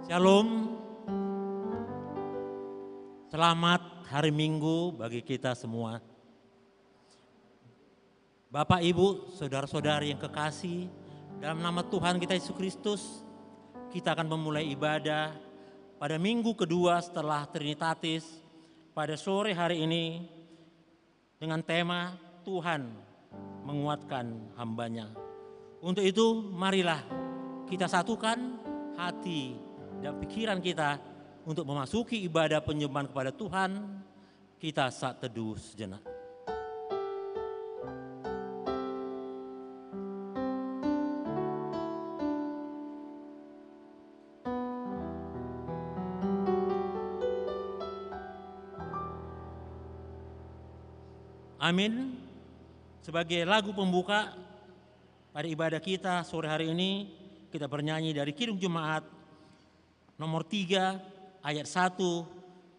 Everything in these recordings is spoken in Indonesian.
Shalom, selamat hari Minggu bagi kita semua. Bapak, Ibu, saudara-saudari yang kekasih, dalam nama Tuhan kita Yesus Kristus, kita akan memulai ibadah pada minggu kedua setelah Trinitatis pada sore hari ini dengan tema Tuhan menguatkan hambanya. Untuk itu marilah kita satukan hati dan pikiran kita untuk memasuki ibadah penyembahan kepada Tuhan. Kita saat teduh sejenak. Amin. Sebagai lagu pembuka pada ibadah kita sore hari ini, kita bernyanyi dari Kidung Jemaat nomor 3 ayat 1,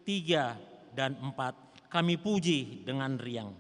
3 dan 4. Kami puji dengan riang.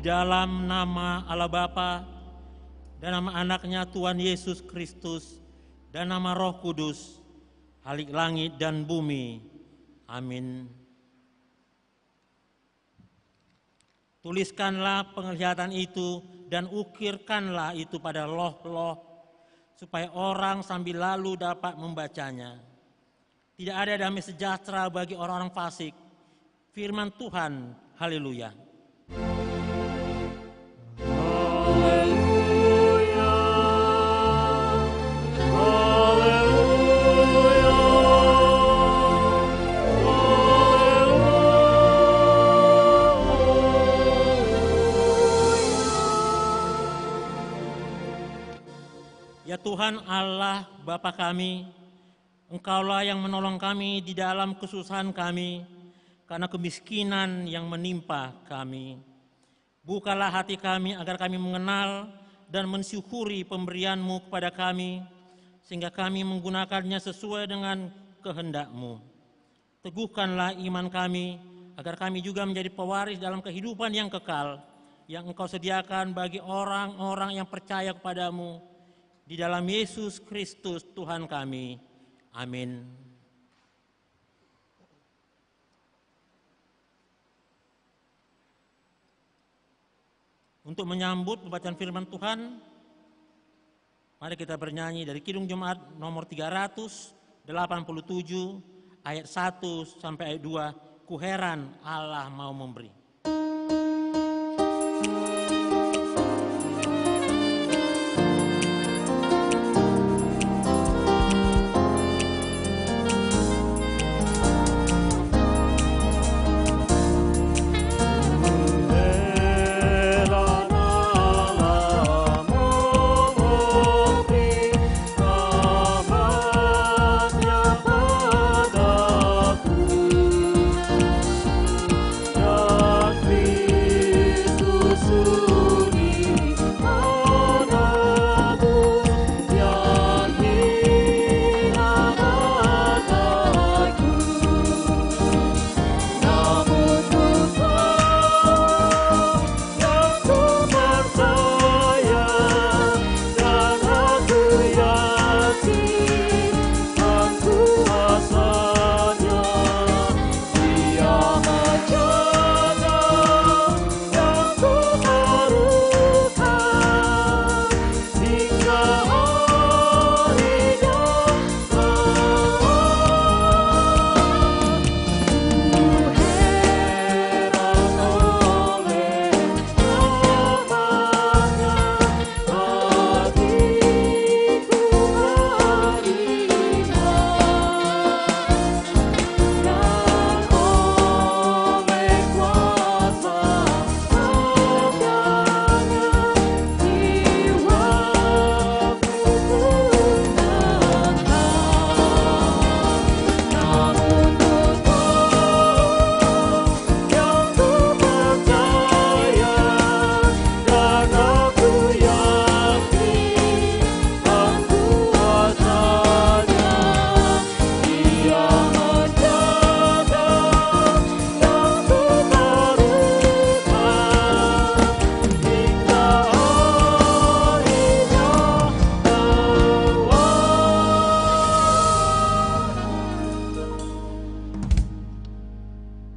Dalam nama Allah Bapa dan nama anaknya Tuhan Yesus Kristus dan nama Roh Kudus, Halik langit dan bumi. Amin. Tuliskanlah penglihatan itu dan ukirkanlah itu pada loh-loh, supaya orang sambil lalu dapat membacanya. Tidak ada damai sejahtera bagi orang-orang fasik. Firman Tuhan, haleluya. Ya Tuhan Allah Bapa kami, Engkaulah yang menolong kami di dalam kesusahan kami karena kemiskinan yang menimpa kami. Bukalah hati kami agar kami mengenal dan mensyukuri pemberian-Mu kepada kami, sehingga kami menggunakannya sesuai dengan kehendak-Mu. Teguhkanlah iman kami agar kami juga menjadi pewaris dalam kehidupan yang kekal yang Engkau sediakan bagi orang-orang yang percaya kepada-Mu. Di dalam Yesus Kristus Tuhan kami. Amin. Untuk menyambut pembacaan firman Tuhan, mari kita bernyanyi dari Kidung Jemaat nomor 387 ayat 1 sampai ayat 2. Ku heran Allah mau memberi.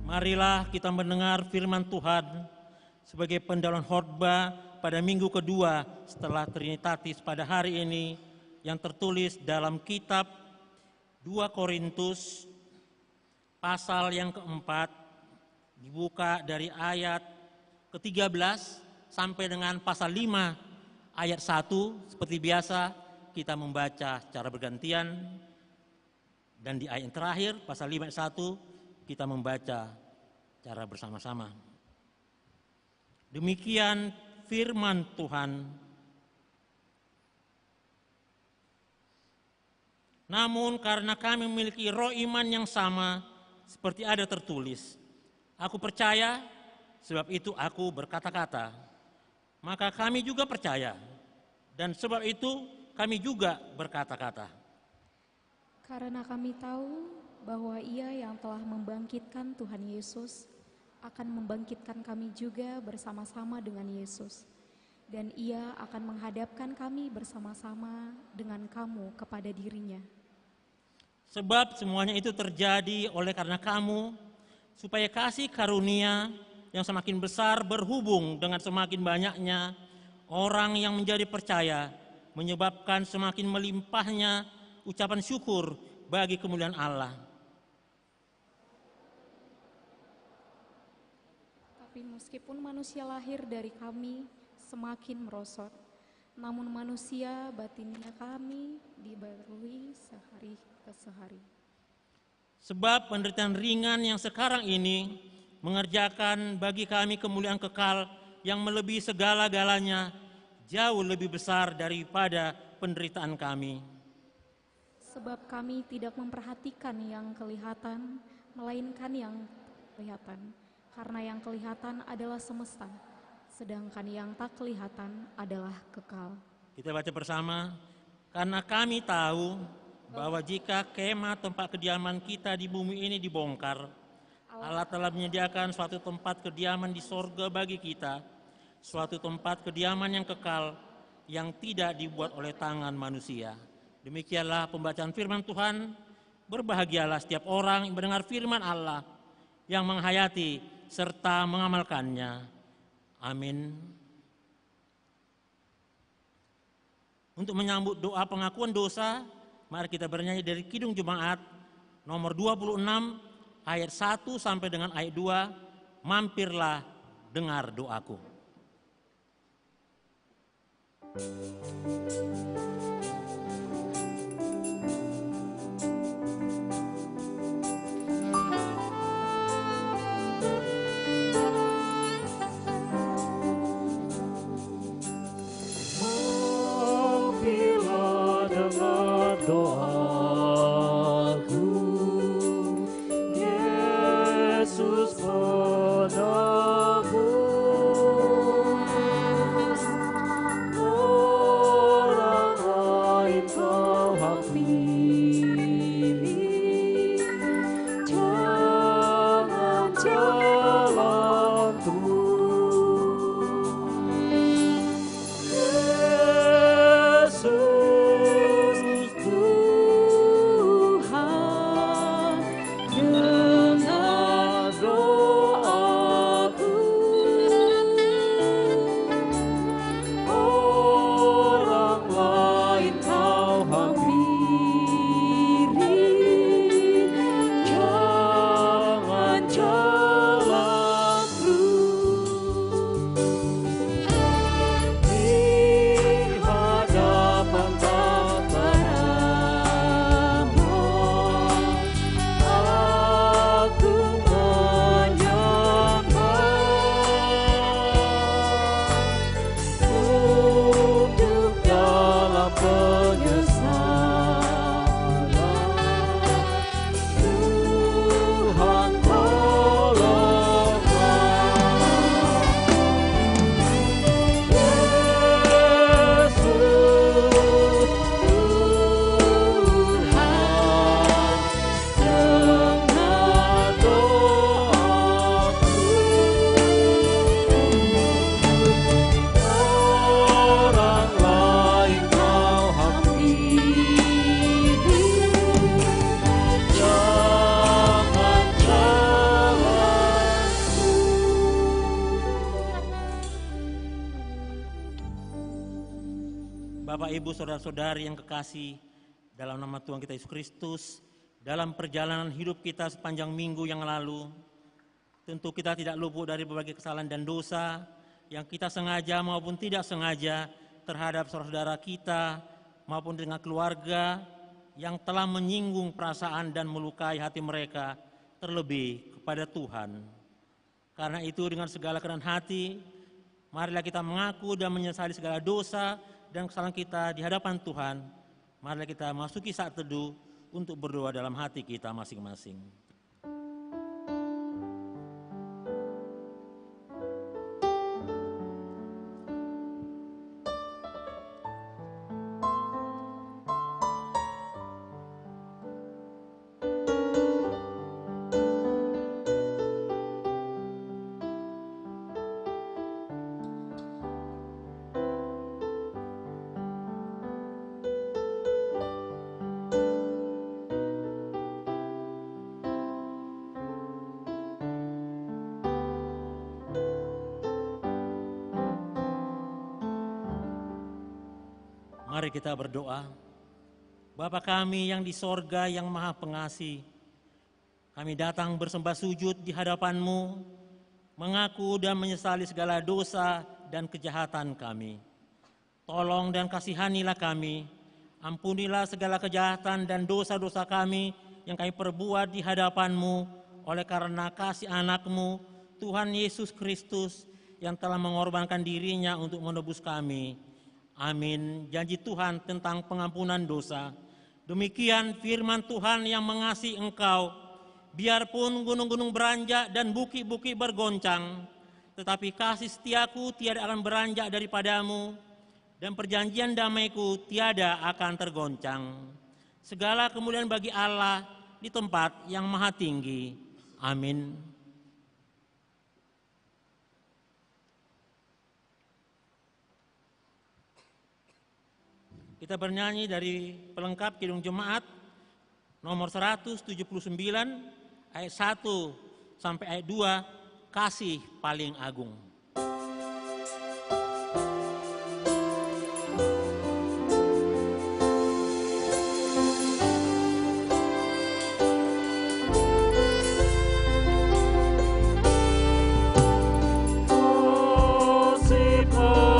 Marilah kita mendengar firman Tuhan sebagai pendahuluan khotbah pada minggu kedua setelah Trinitatis pada hari ini yang tertulis dalam kitab 2 Korintus pasal yang keempat, dibuka dari ayat ke-13 sampai dengan pasal 5 ayat 1. Seperti biasa kita membaca secara bergantian, dan di ayat yang terakhir pasal 5 ayat 1 kita membaca secara bersama-sama. Demikian firman Tuhan. Namun karena kami memiliki roh iman yang sama, seperti ada tertulis, aku percaya, sebab itu aku berkata-kata. Maka kami juga percaya, dan sebab itu kami juga berkata-kata. Karena kami tahu bahwa Ia yang telah membangkitkan Tuhan Yesus akan membangkitkan kami juga bersama-sama dengan Yesus. Dan Ia akan menghadapkan kami bersama-sama dengan kamu kepada dirinya. Sebab semuanya itu terjadi oleh karena kamu, supaya kasih karunia yang semakin besar berhubung dengan semakin banyaknya orang yang menjadi percaya, menyebabkan semakin melimpahnya ucapan syukur bagi kemuliaan Allah. Tapi meskipun manusia lahir dari kami semakin merosot, namun manusia batinnya kami dibarui sehari ke sehari. Sebab penderitaan ringan yang sekarang ini mengerjakan bagi kami kemuliaan kekal yang melebihi segala-galanya, jauh lebih besar daripada penderitaan kami. Sebab kami tidak memperhatikan yang kelihatan, melainkan yang kelihatan. Karena yang kelihatan adalah semesta, sedangkan yang tak kelihatan adalah kekal. Kita baca bersama. Karena kami tahu bahwa jika kemah tempat kediaman kita di bumi ini dibongkar, Allah telah menyediakan suatu tempat kediaman di sorga bagi kita, suatu tempat kediaman yang kekal, yang tidak dibuat oleh tangan manusia. Demikianlah pembacaan firman Tuhan. Berbahagialah setiap orang yang mendengar firman Allah, yang menghayati serta mengamalkannya. Amin. Untuk menyambut doa pengakuan dosa, mari kita bernyanyi dari Kidung Jemaat nomor 26 ayat 1 sampai dengan ayat 2, mampirlah dengar doaku. Orang Bapak, Ibu, saudara-saudari yang kekasih, dalam nama Tuhan kita Yesus Kristus, dalam perjalanan hidup kita sepanjang minggu yang lalu, tentu kita tidak luput dari berbagai kesalahan dan dosa yang kita sengaja maupun tidak sengaja terhadap saudara-saudara kita maupun dengan keluarga yang telah menyinggung perasaan dan melukai hati mereka, terlebih kepada Tuhan. Karena itu dengan segala kerendahan hati, marilah kita mengaku dan menyesali segala dosa dan kesalahan kita di hadapan Tuhan. Marilah kita masuki saat teduh untuk berdoa dalam hati kita masing-masing. Mari kita berdoa. Bapa kami yang di sorga yang maha pengasih, kami datang bersembah sujud di hadapan-Mu, mengaku dan menyesali segala dosa dan kejahatan kami. Tolong dan kasihanilah kami, ampunilah segala kejahatan dan dosa-dosa kami yang kami perbuat di hadapan-Mu oleh karena kasih anak-Mu, Tuhan Yesus Kristus, yang telah mengorbankan dirinya untuk menebus kami. Amin. Janji Tuhan tentang pengampunan dosa. Demikian firman Tuhan yang mengasihi engkau. Biarpun gunung-gunung beranjak dan bukit-bukit bergoncang, tetapi kasih setiaku tiada akan beranjak daripadamu, dan perjanjian damaiku tiada akan tergoncang. Segala kemuliaan bagi Allah di tempat yang maha tinggi. Amin. Kita bernyanyi dari pelengkap Kidung Jemaat nomor 179 ayat 1 sampai ayat 2, Kasih Paling Agung. Tuhanku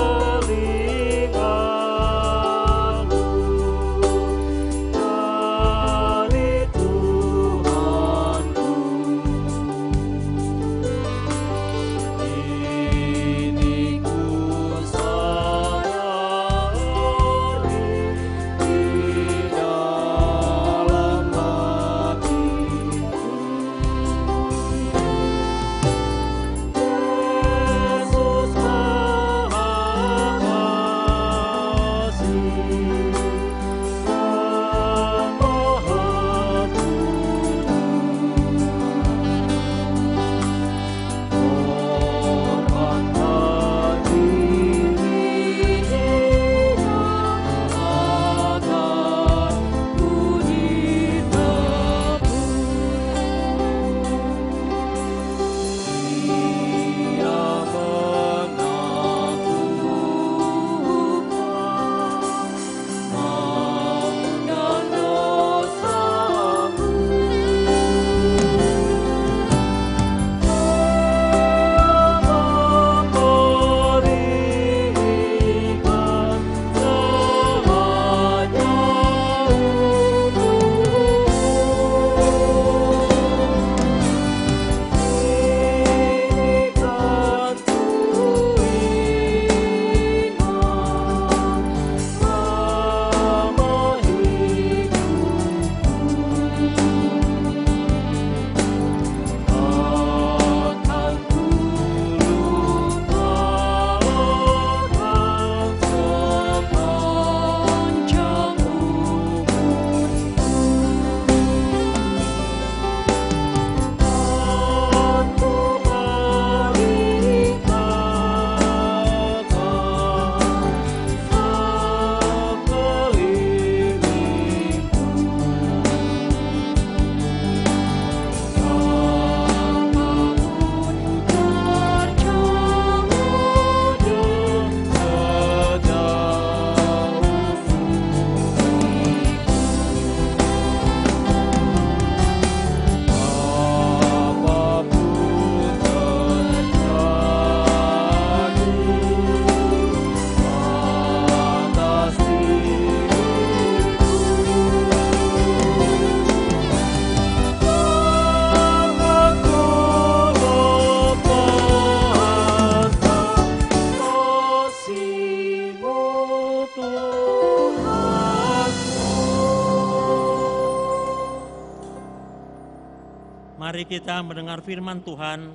Mari kita mendengar firman Tuhan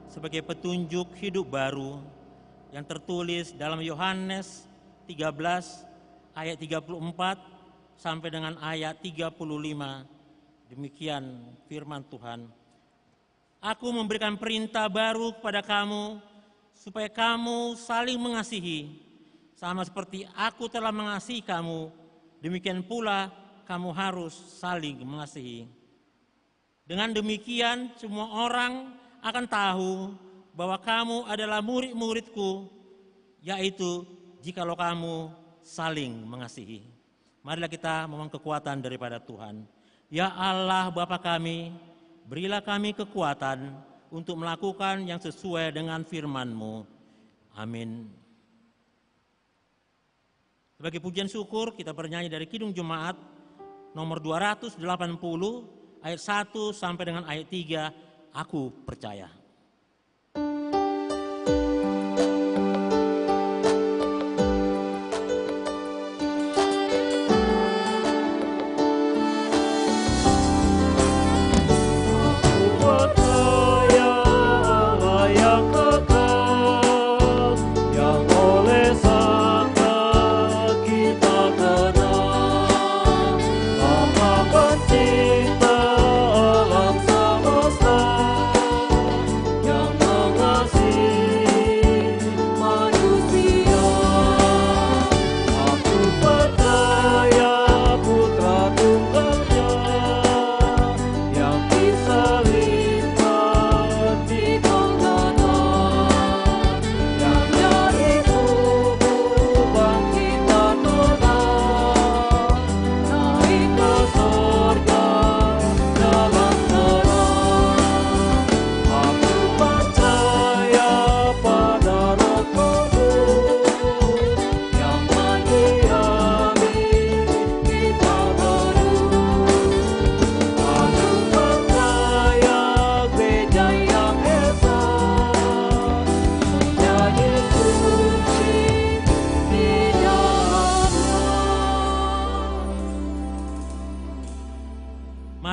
sebagai petunjuk hidup baru yang tertulis dalam Yohanes 13 ayat 34 sampai dengan ayat 35. Demikian firman Tuhan. Aku memberikan perintah baru kepada kamu supaya kamu saling mengasihi. Sama seperti aku telah mengasihi kamu, demikian pula kamu harus saling mengasihi. Dengan demikian semua orang akan tahu bahwa kamu adalah murid-muridku, yaitu jikalau kamu saling mengasihi. Marilah kita memohon kekuatan daripada Tuhan. Ya Allah Bapa kami, berilah kami kekuatan untuk melakukan yang sesuai dengan firman-Mu. Amin. Sebagai pujian syukur kita bernyanyi dari Kidung Jemaat nomor 280 ayat 1 sampai dengan ayat 3, Aku Percaya.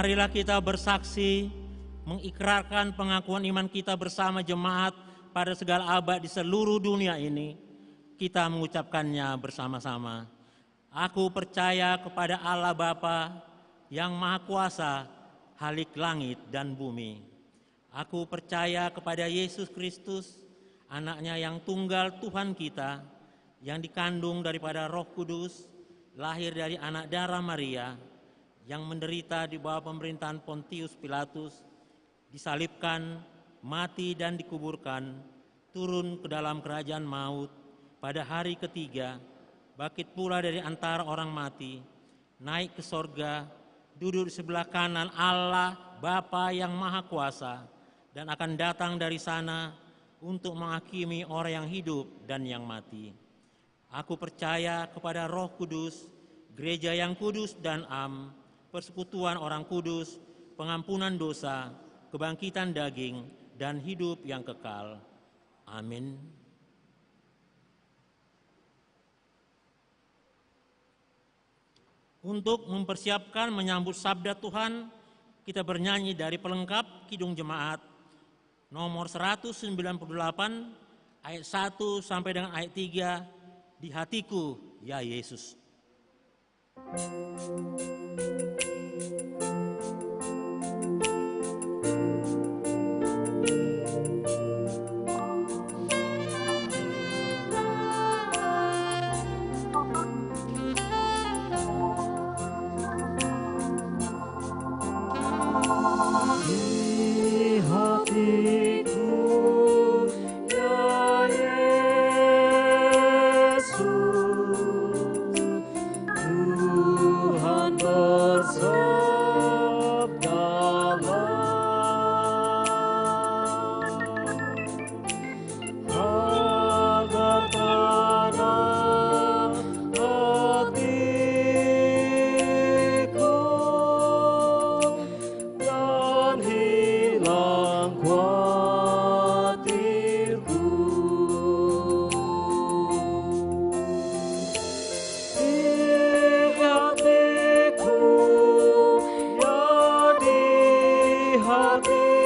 Marilah kita bersaksi, mengikrarkan pengakuan iman kita bersama jemaat pada segala abad di seluruh dunia ini. Kita mengucapkannya bersama-sama. Aku percaya kepada Allah Bapa yang Maha Kuasa, Halik langit dan bumi. Aku percaya kepada Yesus Kristus, anaknya yang tunggal Tuhan kita, yang dikandung daripada Roh Kudus, lahir dari anak darah Maria, yang menderita di bawah pemerintahan Pontius Pilatus, disalibkan, mati dan dikuburkan, turun ke dalam kerajaan maut, pada hari ketiga, bangkit pula dari antara orang mati, naik ke sorga, duduk di sebelah kanan Allah Bapa yang Maha Kuasa, dan akan datang dari sana untuk menghakimi orang yang hidup dan yang mati. Aku percaya kepada Roh Kudus, gereja yang kudus dan am, persekutuan orang kudus, pengampunan dosa, kebangkitan daging, dan hidup yang kekal. Amin. Untuk mempersiapkan menyambut sabda Tuhan, kita bernyanyi dari pelengkap Kidung Jemaat nomor 198 ayat 1 sampai dengan ayat 3, Di hatiku ya Yesus. Hati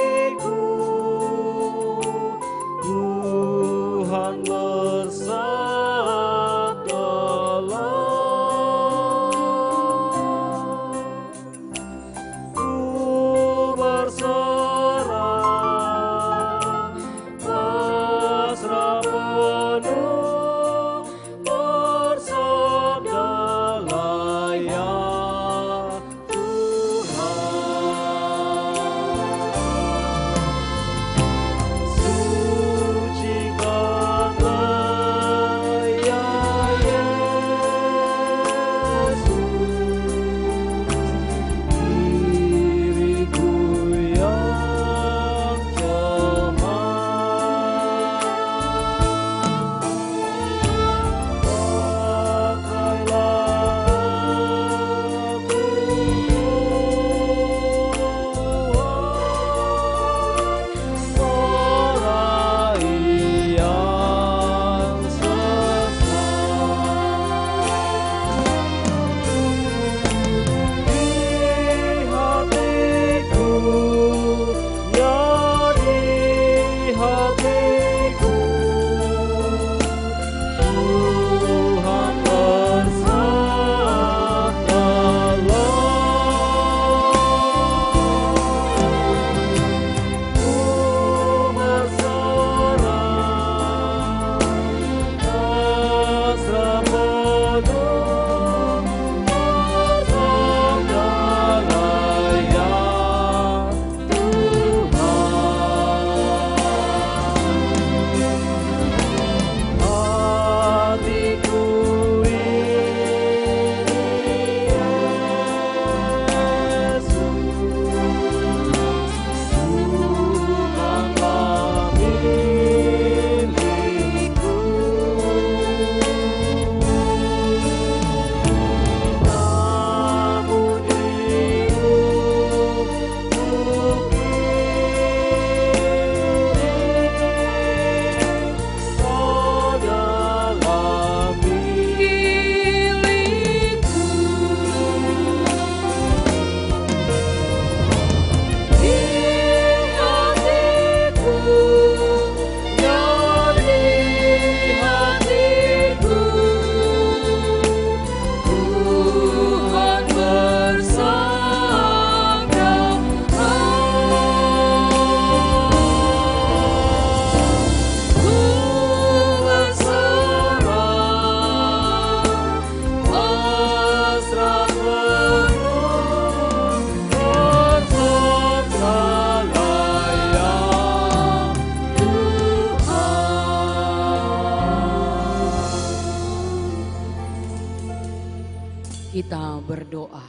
kita berdoa.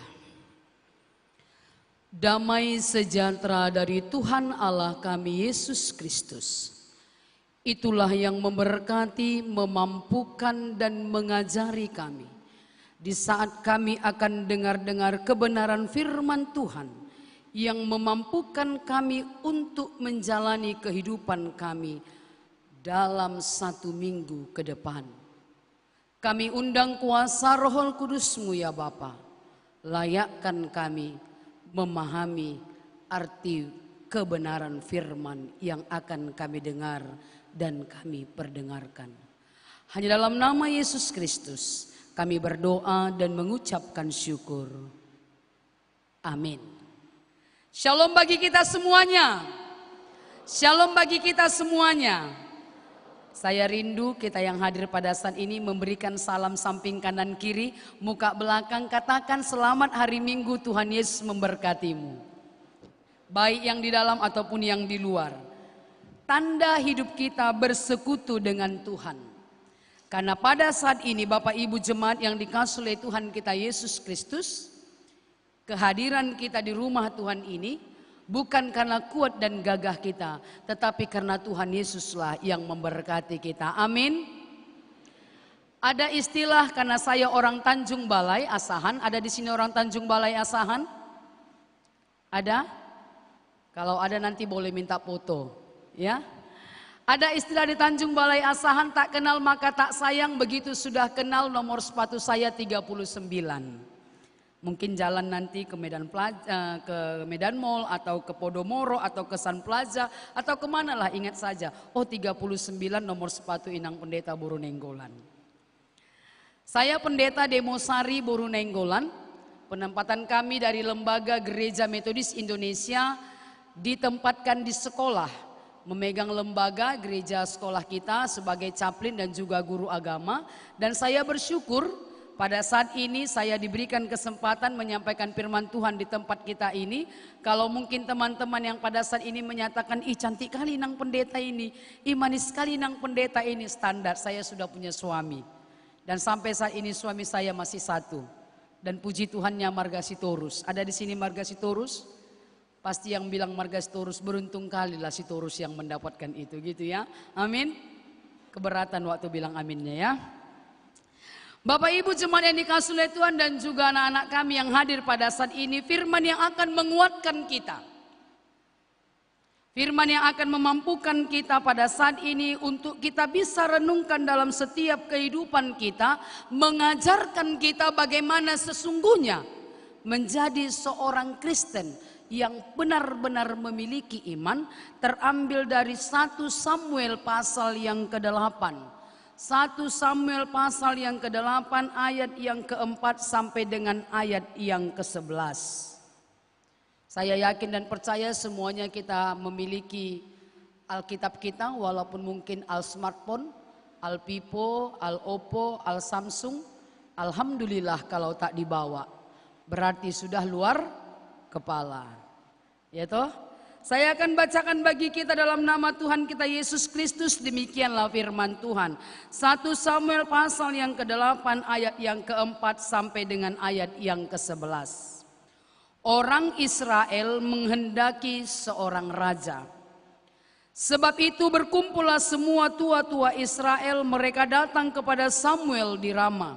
Damai sejahtera dari Tuhan Allah kami Yesus Kristus, itulah yang memberkati, memampukan dan mengajari kami di saat kami akan dengar-dengar kebenaran firman Tuhan yang memampukan kami untuk menjalani kehidupan kami dalam 1 minggu ke depan. Kami undang kuasa Roh Kudus-Mu ya Bapa, layakkan kami memahami arti kebenaran firman yang akan kami dengar dan kami perdengarkan. Hanya dalam nama Yesus Kristus kami berdoa dan mengucapkan syukur. Amin. Shalom bagi kita semuanya. Shalom bagi kita semuanya. Saya rindu kita yang hadir pada saat ini memberikan salam samping kanan kiri, muka belakang, katakan selamat hari Minggu, Tuhan Yesus memberkatimu. Baik yang di dalam ataupun yang di luar. Tanda hidup kita bersekutu dengan Tuhan. Karena pada saat ini Bapak Ibu jemaat yang dikasihi oleh Tuhan kita Yesus Kristus, kehadiran kita di rumah Tuhan ini bukan karena kuat dan gagah kita, tetapi karena Tuhan Yesuslah yang memberkati kita. Amin. Ada istilah, karena saya orang Tanjung Balai Asahan, ada di sini orang Tanjung Balai Asahan? Ada? Kalau ada nanti boleh minta foto, ya. Ada istilah di Tanjung Balai Asahan, tak kenal maka tak sayang, begitu sudah kenal nomor sepatu saya 39. Mungkin jalan nanti ke Medan Mall atau ke Podomoro atau ke Sun Plaza atau kemana lah, ingat saja. Oh 39 nomor sepatu Inang Pendeta Borunenggolan. Saya Pendeta Demosari Borunenggolan. Penempatan kami dari Lembaga Gereja Metodis Indonesia ditempatkan di sekolah. Memegang lembaga gereja sekolah kita sebagai caplin dan juga guru agama. Dan saya bersyukur pada saat ini saya diberikan kesempatan menyampaikan firman Tuhan di tempat kita ini. Kalau mungkin teman-teman yang pada saat ini menyatakan, ih cantik kali Nang Pendeta ini, ih manis sekali Nang Pendeta ini, standar saya sudah punya suami. Dan sampai saat ini suami saya masih satu. Dan puji Tuhannya Marga Sitorus. Ada di sini Marga Sitorus? Pasti yang bilang Marga Sitorus beruntung kali lah Sitorus yang mendapatkan itu gitu ya. Amin. Keberatan waktu bilang aminnya ya. Bapak Ibu jemaat yang dikasihi oleh Tuhan dan juga anak-anak kami yang hadir pada saat ini, firman yang akan menguatkan kita. Firman yang akan memampukan kita pada saat ini untuk kita bisa renungkan dalam setiap kehidupan kita, mengajarkan kita bagaimana sesungguhnya menjadi seorang Kristen yang benar-benar memiliki iman, terambil dari 1 Samuel pasal yang ke-8. 1 Samuel pasal yang ke-8 ayat yang ke-4 sampai dengan ayat yang ke-11. Saya yakin dan percaya semuanya kita memiliki Alkitab kita, walaupun mungkin al-smartphone, al-pipo, al-oppo, al-samsung. Alhamdulillah kalau tak dibawa, berarti sudah luar kepala. Ya toh? Saya akan bacakan bagi kita dalam nama Tuhan kita Yesus Kristus, demikianlah firman Tuhan. 1 Samuel pasal yang ke-8 ayat yang ke-4 sampai dengan ayat yang ke-11. Orang Israel menghendaki seorang raja. Sebab itu berkumpullah semua tua-tua Israel, mereka datang kepada Samuel di Rama.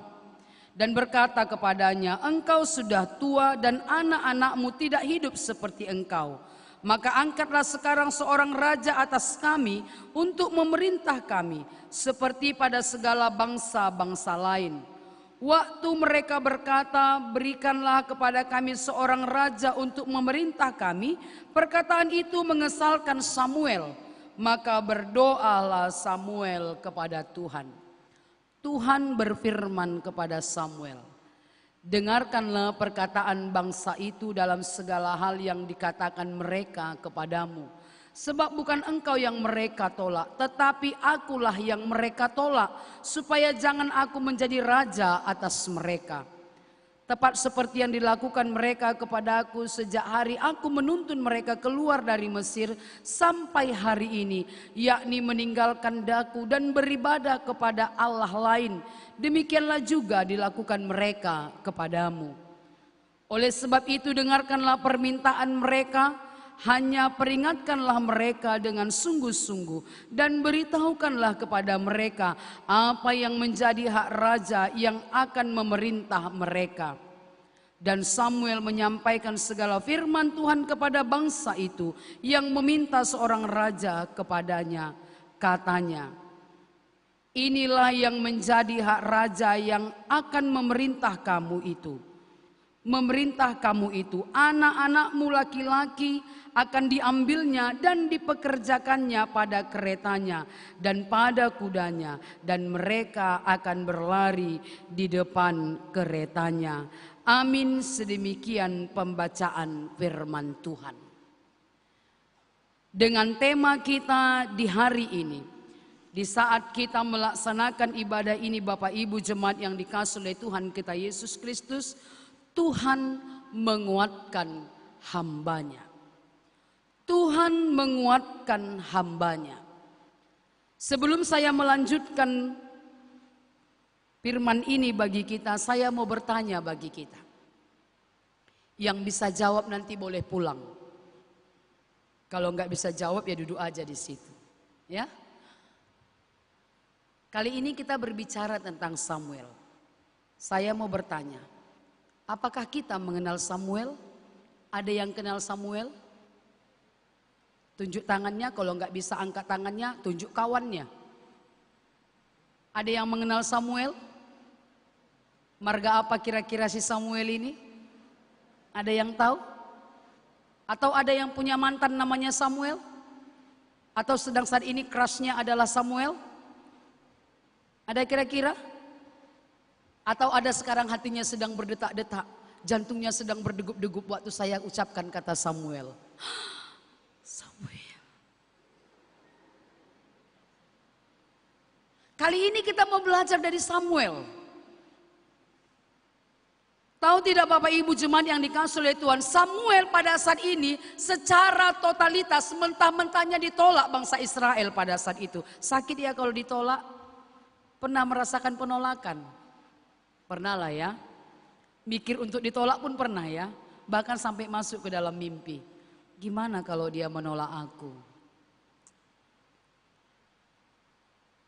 Dan berkata kepadanya, engkau sudah tua dan anak-anakmu tidak hidup seperti engkau. Maka angkatlah sekarang seorang raja atas kami untuk memerintah kami seperti pada segala bangsa-bangsa lain. Waktu mereka berkata, berikanlah kepada kami seorang raja untuk memerintah kami, perkataan itu mengesalkan Samuel. Maka berdoalah Samuel kepada Tuhan. Tuhan berfirman kepada Samuel, dengarkanlah perkataan bangsa itu dalam segala hal yang dikatakan mereka kepadamu. Sebab bukan engkau yang mereka tolak, tetapi akulah yang mereka tolak, supaya jangan aku menjadi raja atas mereka. tepat seperti yang dilakukan mereka kepadaku sejak hari aku menuntun mereka keluar dari Mesir sampai hari ini, yakni meninggalkan daku dan beribadah kepada Allah lain. Demikianlah juga dilakukan mereka kepadamu. Oleh sebab itu dengarkanlah permintaan mereka, hanya peringatkanlah mereka dengan sungguh-sungguh dan beritahukanlah kepada mereka apa yang menjadi hak raja yang akan memerintah mereka. Dan Samuel menyampaikan segala firman Tuhan kepada bangsa itu yang meminta seorang raja kepadanya. Katanya, inilah yang menjadi hak raja yang akan memerintah kamu itu. Memerintah kamu itu, anak-anakmu laki-laki akan diambilnya dan dipekerjakannya pada keretanya dan pada kudanya, dan mereka akan berlari di depan keretanya. Amin. Sedemikian pembacaan firman Tuhan. Dengan tema kita di hari ini, di saat kita melaksanakan ibadah ini, Bapak Ibu jemaat yang dikasihi oleh Tuhan kita Yesus Kristus, Tuhan menguatkan hambanya. Tuhan menguatkan hambanya. Sebelum saya melanjutkan firman ini bagi kita, saya mau bertanya bagi kita. Yang bisa jawab nanti boleh pulang. Kalau nggak bisa jawab ya duduk aja di situ. Ya. Kali ini kita berbicara tentang Samuel. Saya mau bertanya, apakah kita mengenal Samuel? Ada yang kenal Samuel? Tunjuk tangannya, kalau nggak bisa angkat tangannya, tunjuk kawannya. Ada yang mengenal Samuel? Marga apa kira-kira si Samuel ini? Ada yang tahu? Atau ada yang punya mantan namanya Samuel? Atau sedang saat ini crushnya adalah Samuel? Ada kira-kira? Atau ada sekarang hatinya sedang berdetak-detak, jantungnya sedang berdegup-degup waktu saya ucapkan kata Samuel. Samuel. Kali ini kita mau belajar dari Samuel. Tahu tidak Bapak Ibu jemaat yang dikasihi oleh Tuhan, Samuel pada saat ini secara totalitas mentah-mentahnya ditolak bangsa Israel pada saat itu. Sakit ya kalau ditolak? Pernah merasakan penolakan? Pernah lah ya. Mikir untuk ditolak pun pernah ya. Bahkan sampai masuk ke dalam mimpi. Gimana kalau dia menolak aku?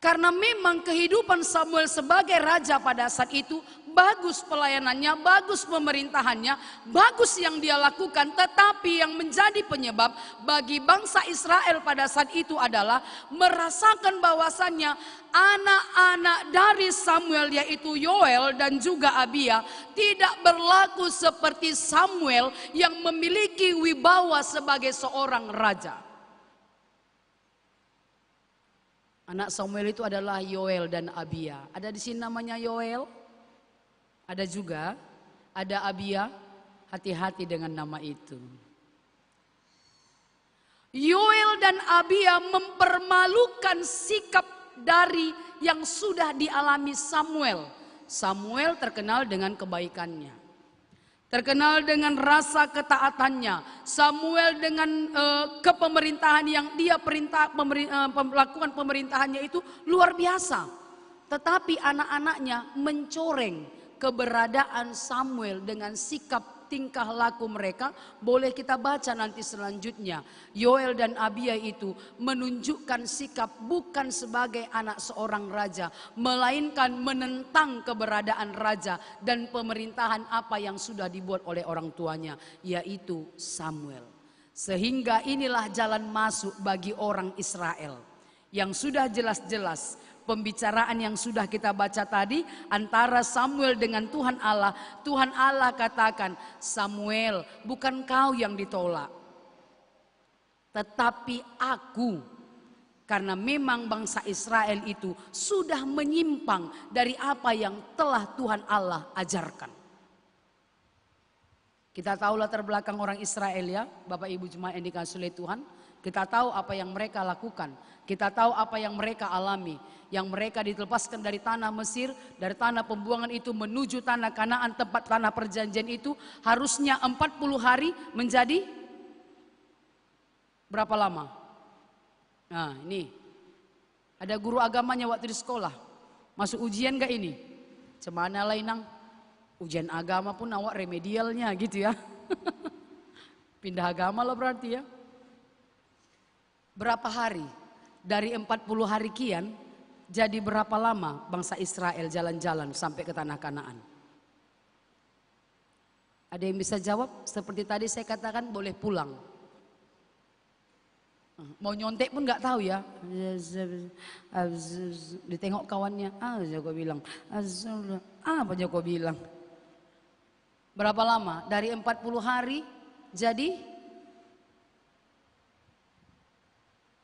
Karena memang kehidupan Samuel sebagai raja pada saat itu bagus pelayanannya, bagus pemerintahannya, bagus yang dia lakukan. Tetapi yang menjadi penyebab bagi bangsa Israel pada saat itu adalah merasakan bahwasannya anak-anak dari Samuel yaitu Yoel dan juga Abia tidak berlaku seperti Samuel yang memiliki wibawa sebagai seorang raja. Anak Samuel itu adalah Yoel dan Abia. Ada di sini namanya Yoel? Ada juga. Ada Abia? Hati-hati dengan nama itu. Yoel dan Abia mempermalukan sikap dari yang sudah dialami Samuel. Samuel terkenal dengan kebaikannya. Terkenal dengan rasa ketaatannya. Samuel dengan kepemerintahan yang dia melakukan pemerintahannya itu luar biasa. Tetapi anak-anaknya mencoreng keberadaan Samuel dengan sikap tingkah laku mereka. Boleh kita baca nanti selanjutnya. Yoel dan Abia itu menunjukkan sikap bukan sebagai anak seorang raja, melainkan menentang keberadaan raja dan pemerintahan apa yang sudah dibuat oleh orang tuanya, yaitu Samuel. Sehingga inilah jalan masuk bagi orang Israel yang sudah jelas-jelas pembicaraan yang sudah kita baca tadi antara Samuel dengan Tuhan Allah. Tuhan Allah katakan, Samuel, bukan kau yang ditolak, tetapi aku. Karena memang bangsa Israel itu sudah menyimpang dari apa yang telah Tuhan Allah ajarkan. Kita tahu latar belakang orang Israel ya, Bapak Ibu jemaat yang dikasihi oleh Tuhan. Kita tahu apa yang mereka lakukan. Kita tahu apa yang mereka alami. Yang mereka dilepaskan dari tanah Mesir, dari tanah pembuangan itu menuju tanah Kanaan, tempat tanah perjanjian itu. Harusnya 40 hari menjadi berapa lama? Nah ini, ada guru agamanya waktu di sekolah. Masuk ujian gak ini? Cemana lah inang? Ujian agama pun awak remedialnya gitu ya. Pindah agama lah berarti ya. Berapa hari? Dari 40 hari kian, jadi berapa lama bangsa Israel jalan-jalan sampai ke tanah Kanaan? Ada yang bisa jawab? Seperti tadi saya katakan, boleh pulang. Mau nyontek pun nggak tahu ya. Ditengok kawannya, Joko bilang. Apa Joko bilang? Berapa lama? Dari 40 hari jadi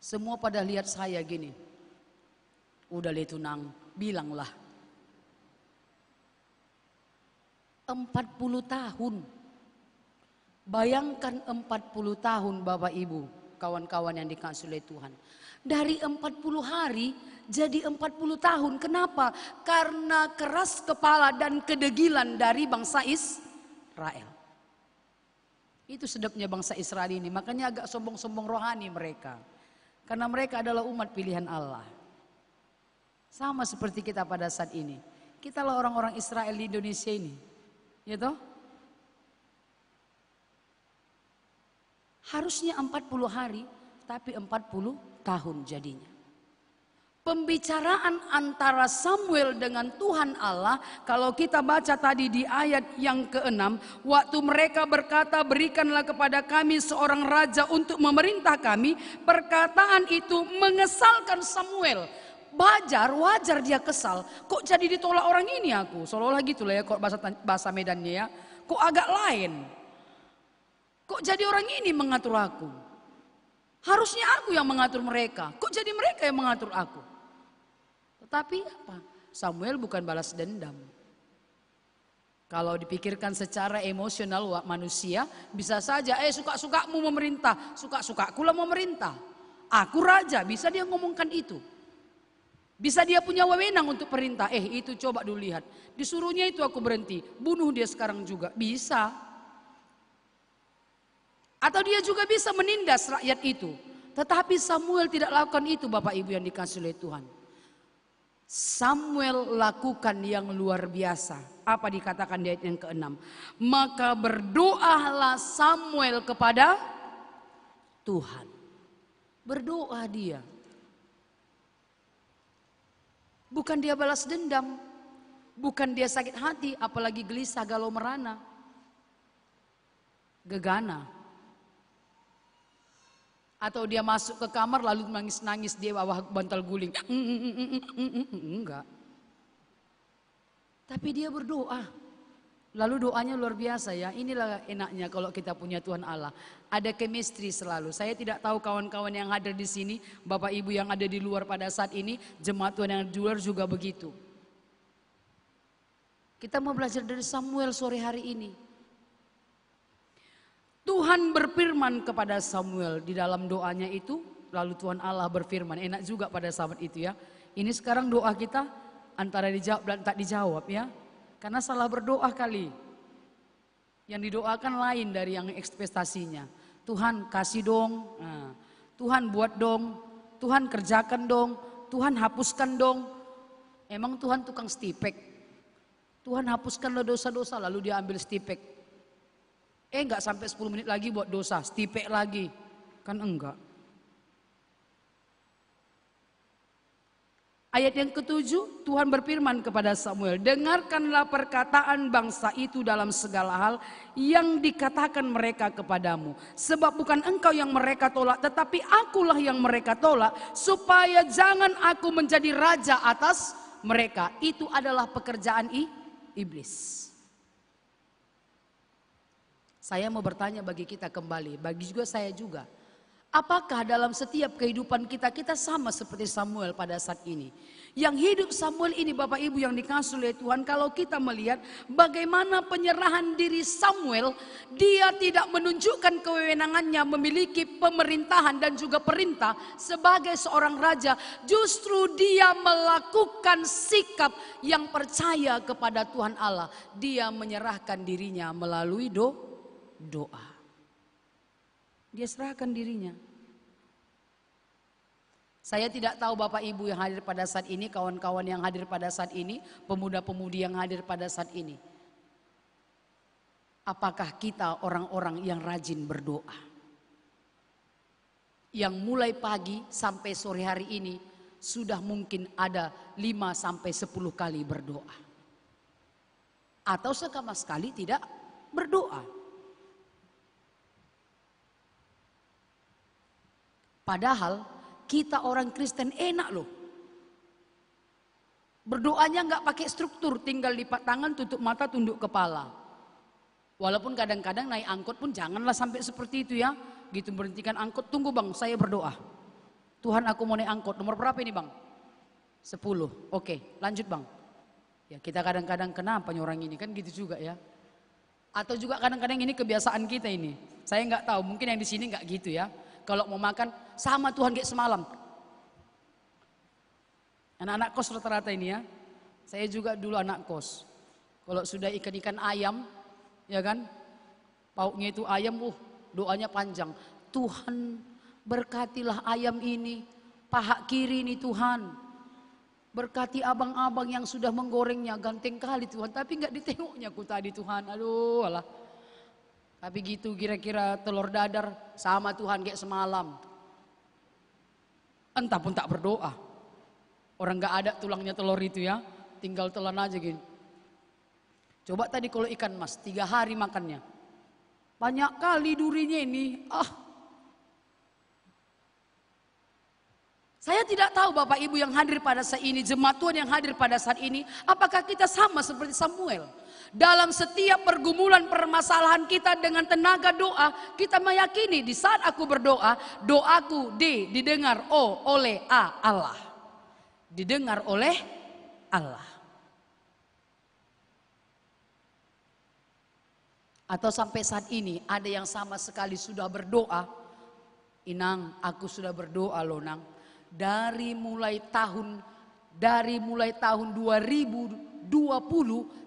semua pada lihat saya gini. Udah le tunang, bilanglah. 40 tahun. Bayangkan 40 tahun Bapak Ibu, kawan-kawan yang dikasihi oleh Tuhan. Dari 40 hari jadi 40 tahun. Kenapa? Karena keras kepala dan kedegilan dari bangsa Israel. Itu sedapnya bangsa Israel ini. Makanya agak sombong-sombong rohani mereka. Karena mereka adalah umat pilihan Allah. Sama seperti kita pada saat ini. Kita lah orang-orang Israel di Indonesia ini. Ya toh? Harusnya 40 hari, tapi 40 tahun jadinya. Pembicaraan antara Samuel dengan Tuhan Allah, kalau kita baca tadi di ayat yang ke-6, waktu mereka berkata, berikanlah kepada kami seorang raja untuk memerintah kami, perkataan itu mengesalkan Samuel. Wajar dia kesal, kok jadi ditolak orang ini aku, seolah-olah gitulah ya kok bahasa Medannya ya, kok agak lain, kok jadi orang ini mengatur aku, harusnya aku yang mengatur mereka, kok jadi mereka yang mengatur aku. Tetapi apa? Samuel bukan balas dendam. Kalau dipikirkan secara emosional manusia, bisa saja suka-sukamu memerintah, suka-sukaku lah memerintah. Aku raja, bisa dia ngomongkan itu. Bisa dia punya wewenang untuk perintah. Itu coba dulu lihat. Disuruhnya itu aku berhenti, bunuh dia sekarang juga. Bisa. Atau dia juga bisa menindas rakyat itu. Tetapi Samuel tidak lakukan itu Bapak Ibu yang dikasihi oleh Tuhan. Samuel lakukan yang luar biasa. Apa dikatakan di ayat yang ke-6? Maka berdoalah Samuel kepada Tuhan. Berdoa dia. Bukan dia balas dendam. Bukan dia sakit hati, apalagi gelisah, galau merana. Gegana. Atau dia masuk ke kamar lalu nangis-nangis dia bawah bantal guling. Enggak. Tapi dia berdoa. Lalu doanya luar biasa ya. Inilah enaknya kalau kita punya Tuhan Allah. Ada chemistry selalu. Saya tidak tahu kawan-kawan yang hadir di sini, Bapak Ibu yang ada di luar pada saat ini, jemaat Tuhan yang di luar juga begitu. Kita mau belajar dari Samuel sore hari ini. Tuhan berfirman kepada Samuel di dalam doanya itu, lalu Tuhan Allah berfirman. Enak juga pada saat itu ya. Ini sekarang doa kita antara dijawab dan tak dijawab ya. Karena salah berdoa kali. Yang didoakan lain dari yang ekspektasinya. Tuhan kasih dong, Tuhan buat dong, Tuhan kerjakan dong, Tuhan hapuskan dong. Emang Tuhan tukang stipek? Tuhan hapuskanlah dosa-dosa lalu dia ambil stipek. Enggak sampai 10 menit lagi buat dosa, stipek lagi. Kan enggak. Ayat yang ke-7, Tuhan berfirman kepada Samuel, dengarkanlah perkataan bangsa itu dalam segala hal yang dikatakan mereka kepadamu. Sebab bukan engkau yang mereka tolak, tetapi akulah yang mereka tolak, supaya jangan aku menjadi raja atas mereka. Itu adalah pekerjaan iblis. Saya mau bertanya bagi kita kembali, bagi juga saya juga. Apakah dalam setiap kehidupan kita, kita sama seperti Samuel pada saat ini? Yang hidup Samuel ini Bapak Ibu yang dikasih oleh Tuhan, kalau kita melihat bagaimana penyerahan diri Samuel, dia tidak menunjukkan kewenangannya memiliki pemerintahan dan juga perintah sebagai seorang raja. Justru dia melakukan sikap yang percaya kepada Tuhan Allah. Dia menyerahkan dirinya melalui doa. Dia serahkan dirinya. Saya tidak tahu Bapak Ibu yang hadir pada saat ini, kawan-kawan yang hadir pada saat ini, pemuda-pemudi yang hadir pada saat ini. Apakah kita orang-orang yang rajin berdoa? Yang mulai pagi sampai sore hari ini sudah mungkin ada 5-10 kali berdoa. Atau sama sekali tidak berdoa. Padahal kita orang Kristen enak loh. Berdoanya nggak pakai struktur, tinggal lipat tangan, tutup mata, tunduk kepala. Walaupun kadang-kadang naik angkot pun janganlah sampai seperti itu ya. Gitu berhentikan angkot, tunggu bang, saya berdoa. Tuhan aku mau naik angkot, nomor berapa ini bang? 10, oke lanjut bang. Ya kita kadang-kadang kenapa orang ini kan gitu juga ya. Atau juga kadang-kadang ini kebiasaan kita ini. Saya nggak tahu, mungkin yang di sini nggak gitu ya. Kalau mau makan sama Tuhan kayak semalam. Anak-anak kos rata-rata ini ya. Saya juga dulu anak kos. Kalau sudah ikan-ikan ayam, ya kan, pauknya itu ayam, doanya panjang. Tuhan berkatilah ayam ini, paha kiri ini Tuhan. Berkati abang-abang yang sudah menggorengnya, ganteng kali Tuhan. Tapi nggak ditengoknya aku tadi Tuhan, aduh alah. Tapi gitu kira-kira telur dadar sama Tuhan kayak semalam. Entah pun tak berdoa. Orang gak ada tulangnya telur itu ya. Tinggal telan aja gini. Coba tadi kalau ikan mas 3 hari makannya. Banyak kali durinya ini. Saya tidak tahu Bapak Ibu yang hadir pada saat ini, jemaat Tuhan yang hadir pada saat ini, apakah kita sama seperti Samuel? Dalam setiap pergumulan permasalahan kita dengan tenaga doa, kita meyakini di saat aku berdoa, doaku didengar oleh Allah. Didengar oleh Allah. Atau sampai saat ini ada yang sama sekali sudah berdoa, Inang, aku sudah berdoa loh Nang. Dari mulai tahun 2020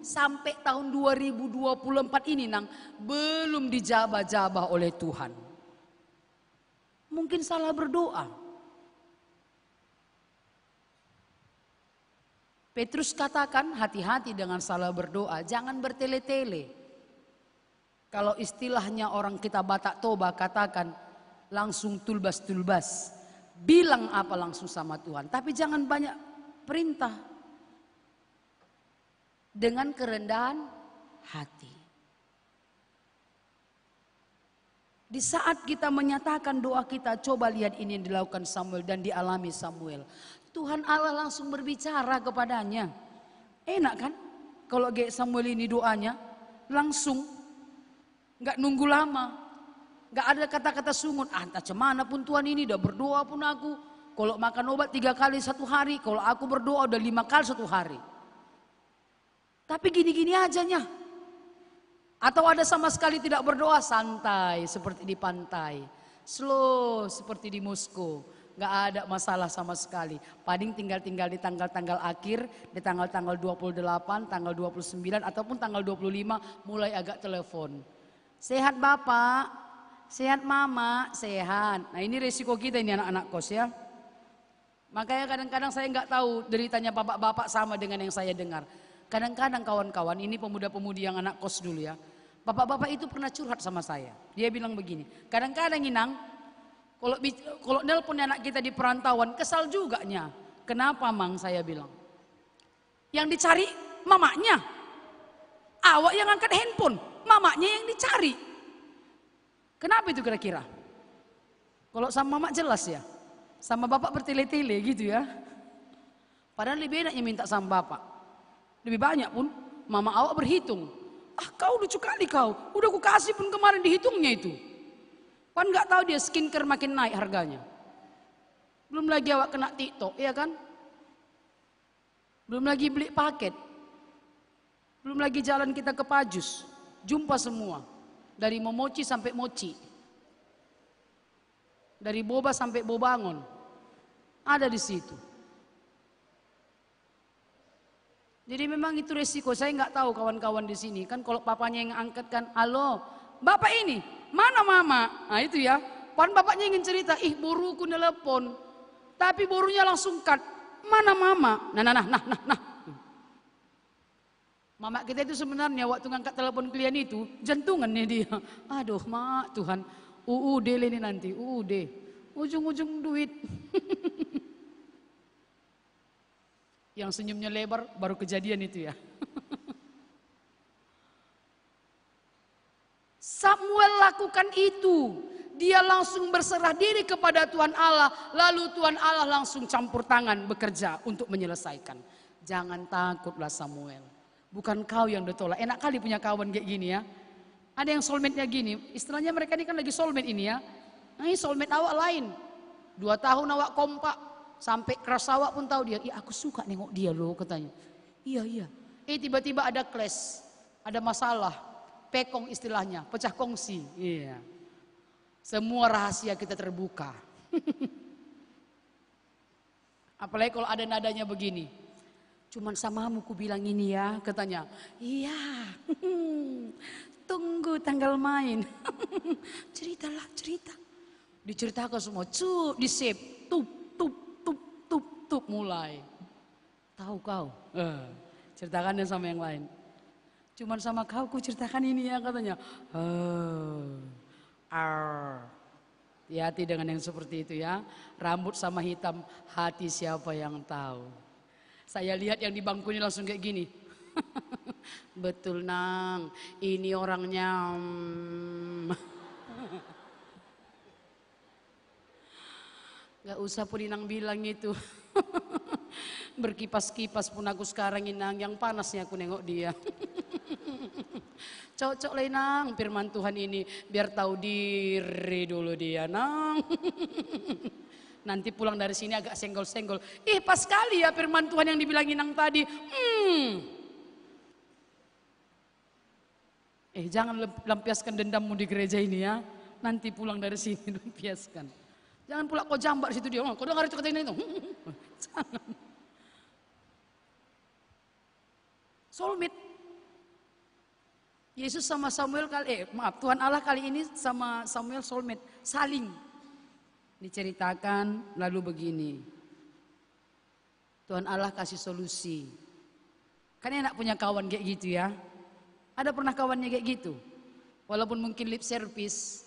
sampai tahun 2024 ini Nang, belum dijabah-jabah oleh Tuhan. Mungkin salah berdoa. Petrus katakan hati-hati dengan salah berdoa, jangan bertele-tele. Kalau istilahnya orang kita Batak Toba katakan langsung tulbas-tulbas. Bilang apa langsung sama Tuhan, tapi jangan banyak perintah. Dengan kerendahan hati. Di saat kita menyatakan doa kita, coba lihat ini yang dilakukan Samuel dan dialami Samuel. Tuhan Allah langsung berbicara kepadanya. Enak kan? Kalau Samuel ini doanya langsung, nggak nunggu lama. Gak ada kata-kata sungut, entah cemana pun Tuhan ini udah berdoa pun aku. Kalau makan obat 3 kali 1 hari, kalau aku berdoa udah 5 kali 1 hari. Tapi gini-gini ajanya. Atau ada sama sekali tidak berdoa, santai seperti di pantai. Slow seperti di Moskow. Gak ada masalah sama sekali. Paling tinggal di tanggal-tanggal akhir, di tanggal-tanggal 28, tanggal 29 ataupun tanggal 25 mulai agak telepon. Sehat Bapak? Sehat mama, sehat. Nah ini resiko kita ini anak-anak kos ya. Makanya kadang-kadang saya nggak tahu deritanya bapak-bapak sama dengan yang saya dengar. Kadang-kadang kawan-kawan ini pemuda-pemudi yang anak kos dulu ya. Bapak-bapak itu pernah curhat sama saya. Dia bilang begini, kadang-kadang Inang, kalau nelpon anak kita di perantauan kesal juga nya. Kenapa Mang saya bilang. Yang dicari mamanya. Awak yang angkat handphone, mamanya yang dicari. Kenapa itu kira-kira? Kalau sama mama jelas ya. Sama bapak bertele-tele gitu ya. Padahal lebih enaknya minta sama bapak. Lebih banyak pun mama awak berhitung. Kau lucu kali kau. Udah aku kasih pun kemarin dihitungnya itu. Kan nggak tahu dia skincare makin naik harganya. Belum lagi awak kena TikTok, ya kan? Belum lagi beli paket. Belum lagi jalan kita ke Pajus. Jumpa semua. Dari Momoci sampai Moci. Dari Boba sampai Bobangon. Ada di situ. Jadi memang itu resiko. Saya nggak tahu kawan-kawan di sini. Kan kalau papanya yang angkat kan, halo, bapak ini, mana mama? Nah itu ya. Pan bapaknya ingin cerita, ih boruku nelpon. Tapi borunya langsung cut. Mana mama? Nah. Mama kita itu sebenarnya waktu ngangkat telepon klien itu, jantungannya dia. Aduh mak Tuhan, UUD ini nanti, UUD. Ujung-ujung duit. Yang senyumnya lebar baru kejadian itu ya. Samuel lakukan itu. Dia langsung berserah diri kepada Tuhan Allah. Lalu Tuhan Allah langsung campur tangan bekerja untuk menyelesaikan. Jangan takutlah Samuel. Bukan kau yang ditolak. Enak kali punya kawan kayak gini ya. Ada yang soulmate-nya gini. Istilahnya mereka ini kan lagi soulmate ini ya. Nah ini soulmate awak lain. 2 tahun awak kompak. Sampai keras awak pun tahu dia. Iya aku suka nengok dia loh katanya. Iya. Tiba-tiba ada clash. Ada masalah. Pekong istilahnya. Pecah kongsi. Iya. Semua rahasia kita terbuka. Apalagi kalau ada nadanya begini. Cuman samamu ku bilang ini ya katanya. Iya. Tunggu tanggal main. Ceritalah cerita. Diceritakan semua. Di save. Tup mulai. Tahu kau. Ceritakannya sama yang lain. Cuman sama kau ku ceritakan ini ya katanya. Hati-hati dengan yang seperti itu ya. Rambut sama hitam, hati siapa yang tahu. Saya lihat yang di bangku ini langsung kayak gini. Betul nang, ini orangnya. Gak usah pun Inang bilang itu. Berkipas-kipas pun aku sekarang Inang, yang panasnya aku nengok dia. Cocok lah Inang, firman Tuhan ini biar tahu diri dulu dia nang. Nanti pulang dari sini agak senggol-senggol. Pas sekali ya firman Tuhan yang dibilang Inang tadi. Jangan lampiaskan dendammu di gereja ini ya. Nanti pulang dari sini lampiaskan. Jangan pula kau jambak di situ dia. Kau dengar itu kata ini itu. Jangan. Soulmate. Yesus sama Samuel Tuhan Allah kali ini sama Samuel soulmate. Saling. Diceritakan lalu begini. Tuhan Allah kasih solusi. Kan enak punya kawan kayak gitu ya. Ada pernah kawannya kayak gitu. Walaupun mungkin lip service.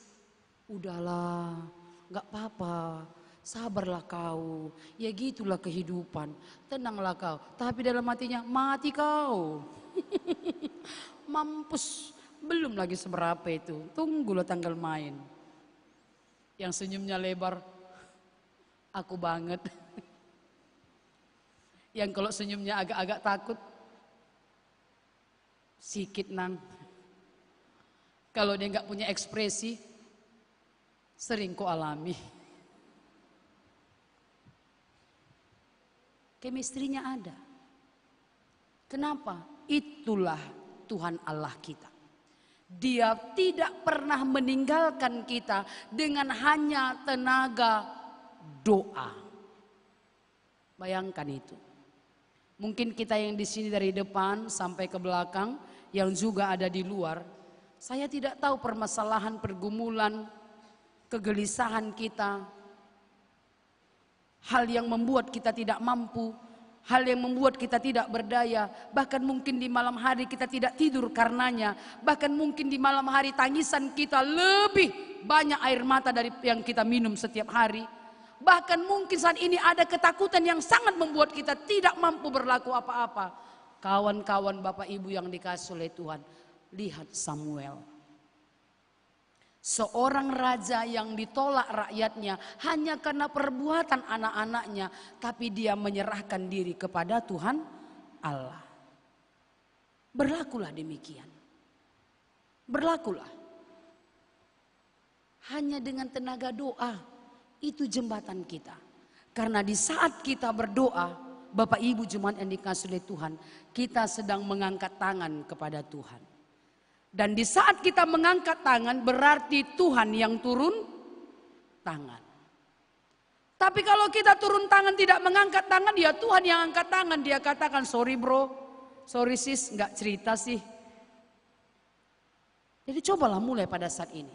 Udahlah. Gak apa-apa, sabarlah kau, ya gitulah kehidupan, tenanglah kau. Tapi dalam hatinya, mati kau. Mampus, belum lagi seberapa itu, tunggulah tanggal main. Yang senyumnya lebar, aku banget. Yang kalau senyumnya agak-agak takut, sikit nang. Kalau dia gak punya ekspresi, sering ku alami. Chemistry-nya ada. Kenapa? Itulah Tuhan Allah kita. Dia tidak pernah meninggalkan kita dengan hanya tenaga doa. Bayangkan itu. Mungkin kita yang di sini dari depan sampai ke belakang, yang juga ada di luar, saya tidak tahu permasalahan, pergumulan, kegelisahan kita, hal yang membuat kita tidak mampu, hal yang membuat kita tidak berdaya, bahkan mungkin di malam hari kita tidak tidur karenanya, bahkan mungkin di malam hari tangisan kita lebih banyak air mata dari yang kita minum setiap hari, bahkan mungkin saat ini ada ketakutan yang sangat membuat kita tidak mampu berlaku apa-apa. Kawan-kawan Bapak Ibu yang dikasih oleh Tuhan, lihat Samuel. Seorang raja yang ditolak rakyatnya hanya karena perbuatan anak-anaknya. Tapi dia menyerahkan diri kepada Tuhan Allah. Berlakulah demikian. Berlakulah. Hanya dengan tenaga doa, itu jembatan kita. Karena di saat kita berdoa, Bapak Ibu jemaat yang dikasihi oleh Tuhan, kita sedang mengangkat tangan kepada Tuhan. Dan di saat kita mengangkat tangan, berarti Tuhan yang turun tangan. Tapi kalau kita turun tangan tidak mengangkat tangan, ya Tuhan yang angkat tangan. Dia katakan, sorry bro, sorry sis, gak cerita sih. Jadi cobalah mulai pada saat ini.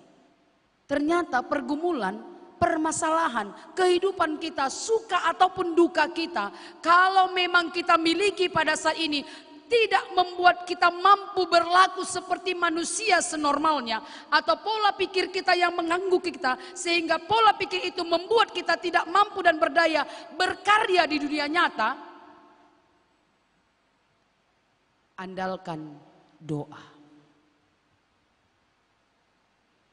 Ternyata pergumulan, permasalahan, kehidupan kita, suka ataupun duka kita, kalau memang kita miliki pada saat ini, tidak membuat kita mampu berlaku seperti manusia senormalnya, atau pola pikir kita yang mengganggu kita, sehingga pola pikir itu membuat kita tidak mampu dan berdaya berkarya di dunia nyata. Andalkan doa.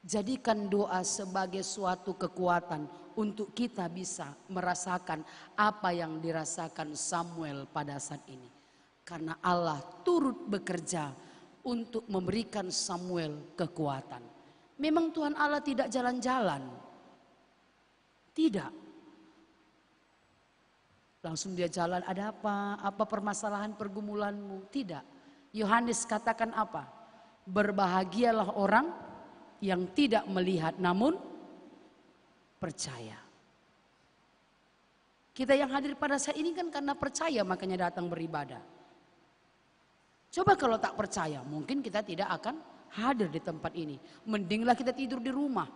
Jadikan doa sebagai suatu kekuatan untuk kita bisa merasakan apa yang dirasakan Samuel pada saat ini. Karena Allah turut bekerja untuk memberikan Samuel kekuatan. Memang Tuhan Allah tidak jalan-jalan. Tidak. Langsung dia jalan, ada apa? Apa permasalahan pergumulanmu? Tidak. Yohanes katakan apa? Berbahagialah orang yang tidak melihat namun percaya. Kita yang hadir pada saat ini kan karena percaya makanya datang beribadah. Coba kalau tak percaya, mungkin kita tidak akan hadir di tempat ini. Mendinglah kita tidur di rumah.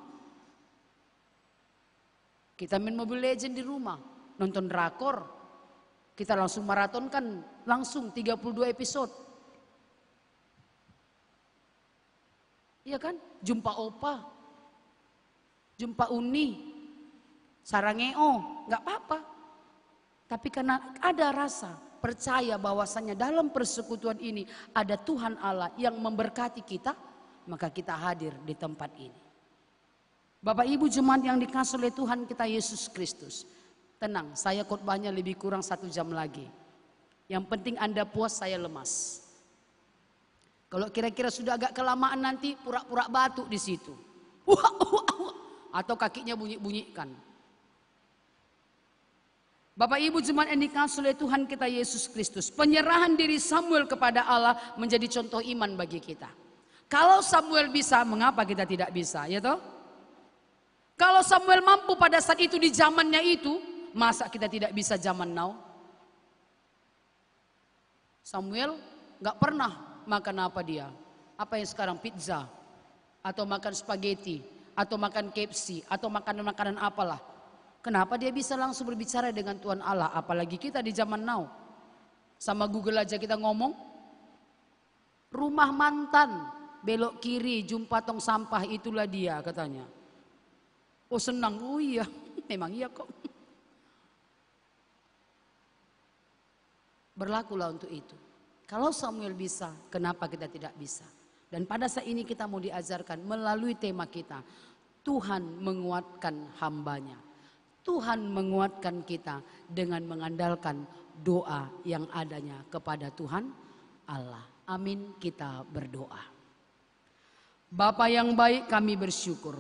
Kita main Mobile Legends di rumah, nonton drakor. Kita langsung maratonkan langsung 32 episode. Iya kan? Jumpa opa, jumpa uni, sarangeo, nggak apa-apa. Tapi karena ada rasa percaya bahwasannya dalam persekutuan ini ada Tuhan Allah yang memberkati kita, maka kita hadir di tempat ini. Bapak Ibu jemaat yang dikasihi oleh Tuhan kita Yesus Kristus, tenang, saya khotbahnya lebih kurang 1 jam lagi. Yang penting Anda puas, saya lemas. Kalau kira-kira sudah agak kelamaan nanti pura-pura batuk di situ. Atau kakinya bunyi-bunyikan. Bapak Ibu jemaat yang dikasihi oleh Tuhan kita Yesus Kristus, penyerahan diri Samuel kepada Allah menjadi contoh iman bagi kita. Kalau Samuel bisa, mengapa kita tidak bisa, ya toh? Kalau Samuel mampu pada saat itu di zamannya itu, masa kita tidak bisa zaman now? Samuel nggak pernah makan apa dia? Apa yang sekarang pizza? Atau makan spaghetti? Atau makan KFC? Atau makanan-makanan apalah? Kenapa dia bisa langsung berbicara dengan Tuhan Allah? Apalagi kita di zaman now. Sama Google aja kita ngomong. Rumah mantan, belok kiri, jumpa tong sampah, itulah dia katanya. Oh senang, oh iya, memang iya kok. Berlakulah untuk itu. Kalau Samuel bisa, kenapa kita tidak bisa? Dan pada saat ini kita mau diajarkan melalui tema kita. Tuhan menguatkan hambanya. Tuhan menguatkan kita dengan mengandalkan doa yang adanya kepada Tuhan Allah. Amin, kita berdoa. Bapa yang baik, kami bersyukur.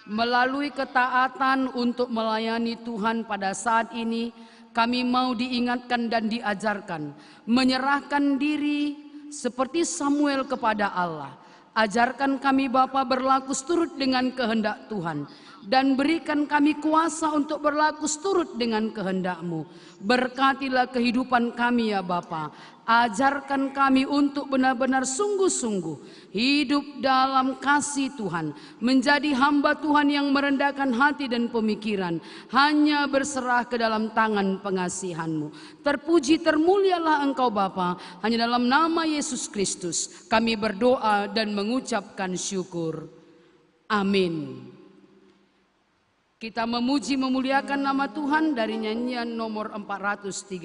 Melalui ketaatan untuk melayani Tuhan pada saat ini, kami mau diingatkan dan diajarkan, menyerahkan diri seperti Samuel kepada Allah. Ajarkan kami Bapa berlaku seturut dengan kehendak Tuhan. Dan berikan kami kuasa untuk berlaku seturut dengan kehendak-Mu. Berkatilah kehidupan kami ya Bapa. Ajarkan kami untuk benar-benar sungguh-sungguh hidup dalam kasih Tuhan. Menjadi hamba Tuhan yang merendahkan hati dan pemikiran. Hanya berserah ke dalam tangan pengasihan-Mu. Terpuji termulialah Engkau Bapa. Hanya dalam nama Yesus Kristus kami berdoa dan mengucapkan syukur. Amin. Kita memuji memuliakan nama Tuhan dari nyanyian nomor 436.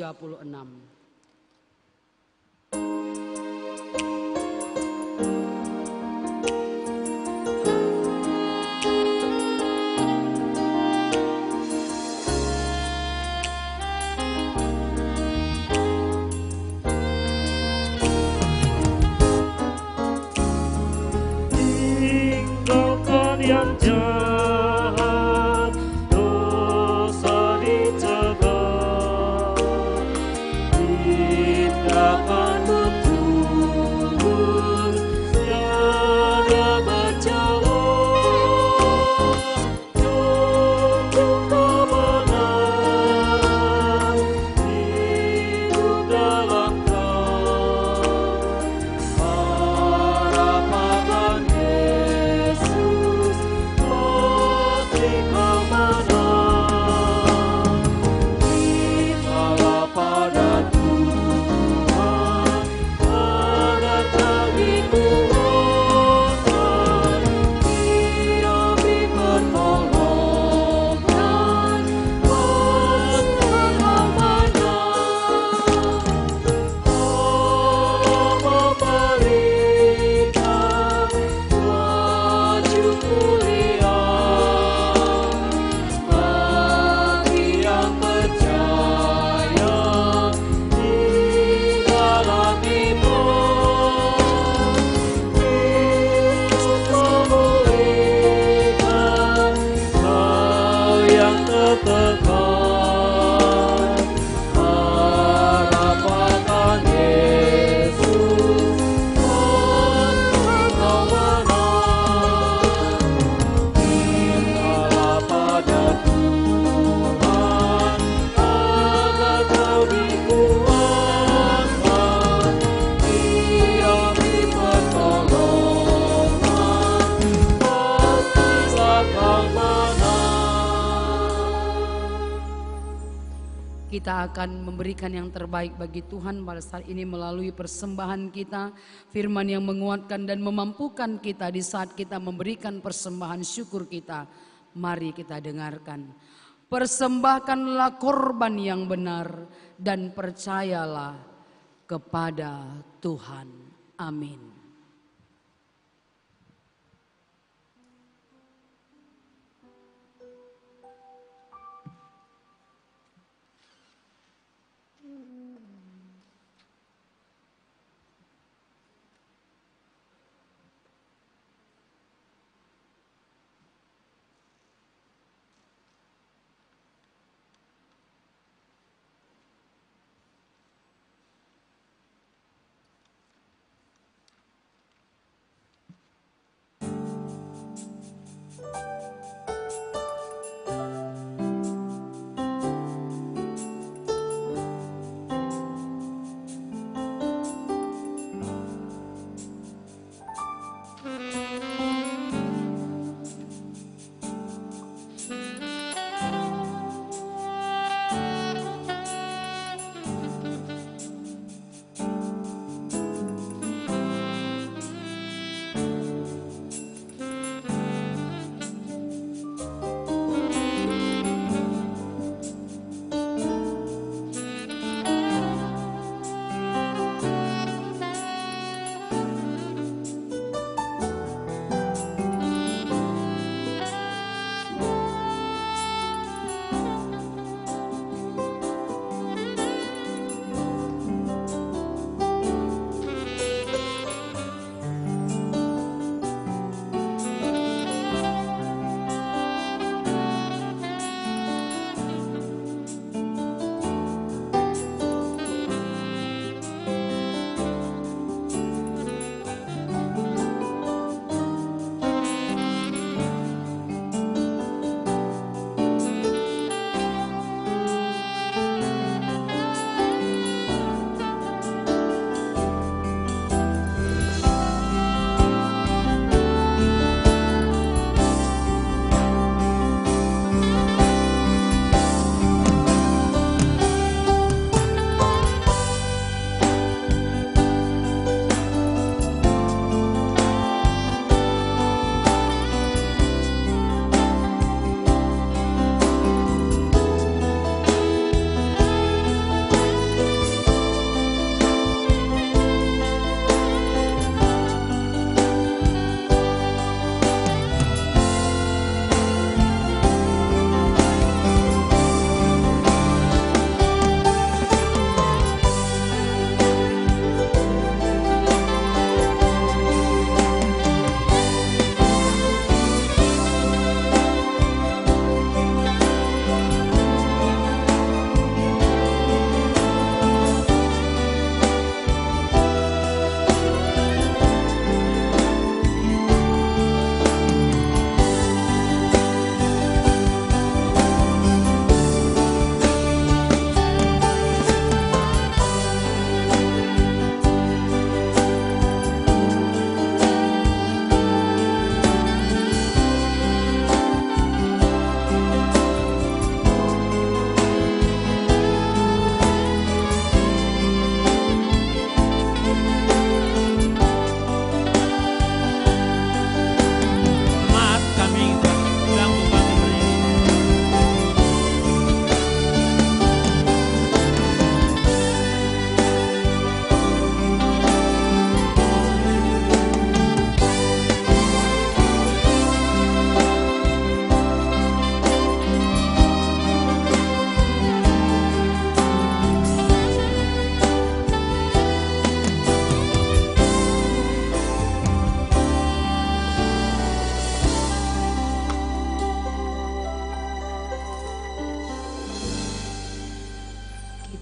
Tinggalkan yang jauh Kita akan memberikan yang terbaik bagi Tuhan pada saat ini melalui persembahan kita, firman yang menguatkan dan memampukan kita di saat kita memberikan persembahan syukur kita. Mari kita dengarkan. Persembahkanlah korban yang benar dan percayalah kepada Tuhan. Amin.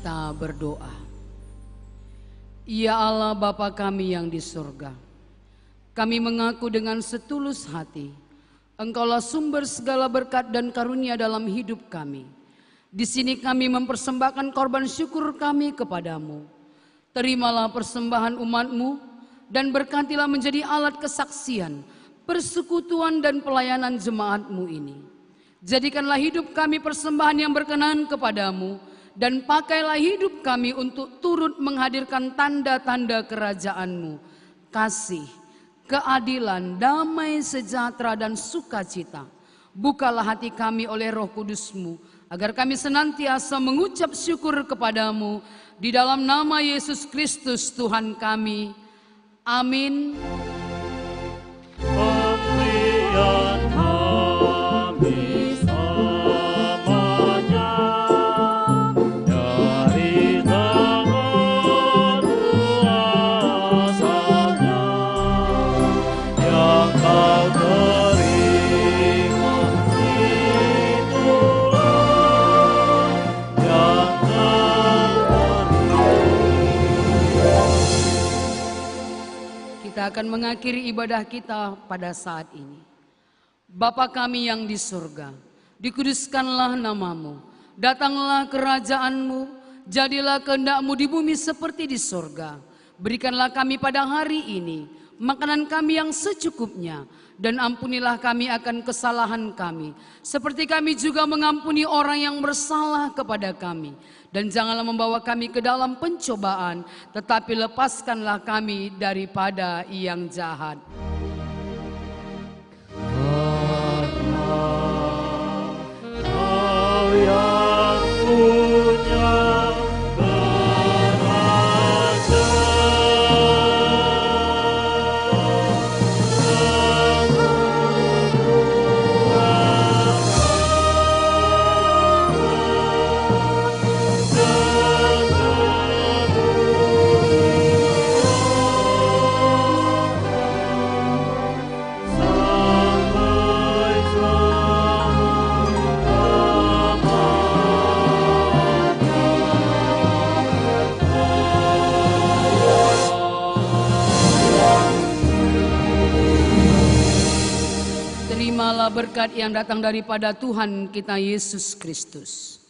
Kita berdoa. Ya Allah Bapa kami yang di surga, kami mengaku dengan setulus hati, Engkaulah sumber segala berkat dan karunia dalam hidup kami. Di sini kami mempersembahkan korban syukur kami kepadamu. Terimalah persembahan umat-Mu dan berkatilah menjadi alat kesaksian, persekutuan dan pelayanan jemaat-Mu ini. Jadikanlah hidup kami persembahan yang berkenan kepadamu dan pakailah hidup kami untuk turut menghadirkan tanda-tanda kerajaan-Mu, kasih, keadilan, damai, sejahtera, dan sukacita. Bukalah hati kami oleh Roh Kudus-Mu, agar kami senantiasa mengucap syukur kepadamu, di dalam nama Yesus Kristus Tuhan kami. Amin. Kita akan mengakhiri ibadah kita pada saat ini. Bapa kami yang di surga, dikuduskanlah namamu, datanglah kerajaan-Mu, jadilah kehendak-Mu di bumi seperti di surga. Berikanlah kami pada hari ini makanan kami yang secukupnya, dan ampunilah kami akan kesalahan kami, seperti kami juga mengampuni orang yang bersalah kepada kami. Dan janganlah membawa kami ke dalam pencobaan, tetapi lepaskanlah kami daripada yang jahat. Kau yang punya berkat yang datang daripada Tuhan kita Yesus Kristus.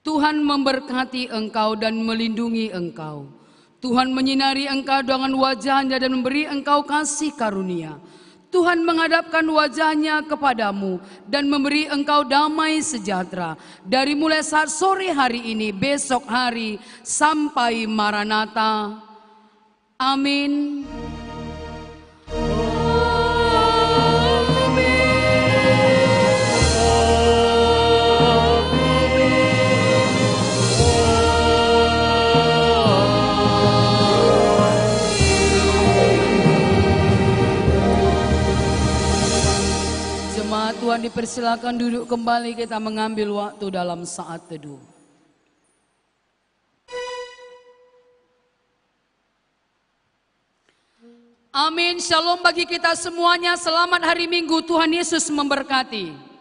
Tuhan memberkati engkau dan melindungi engkau. Tuhan menyinari engkau dengan wajah-Nya dan memberi engkau kasih karunia. Tuhan menghadapkan wajah-Nya kepadamu dan memberi engkau damai sejahtera. Dari mulai saat sore hari ini, besok hari, sampai Maranatha. Amin. Tuhan dipersilakan duduk kembali, kita mengambil waktu dalam saat teduh. Amin, shalom bagi kita semuanya, selamat hari Minggu, Tuhan Yesus memberkati.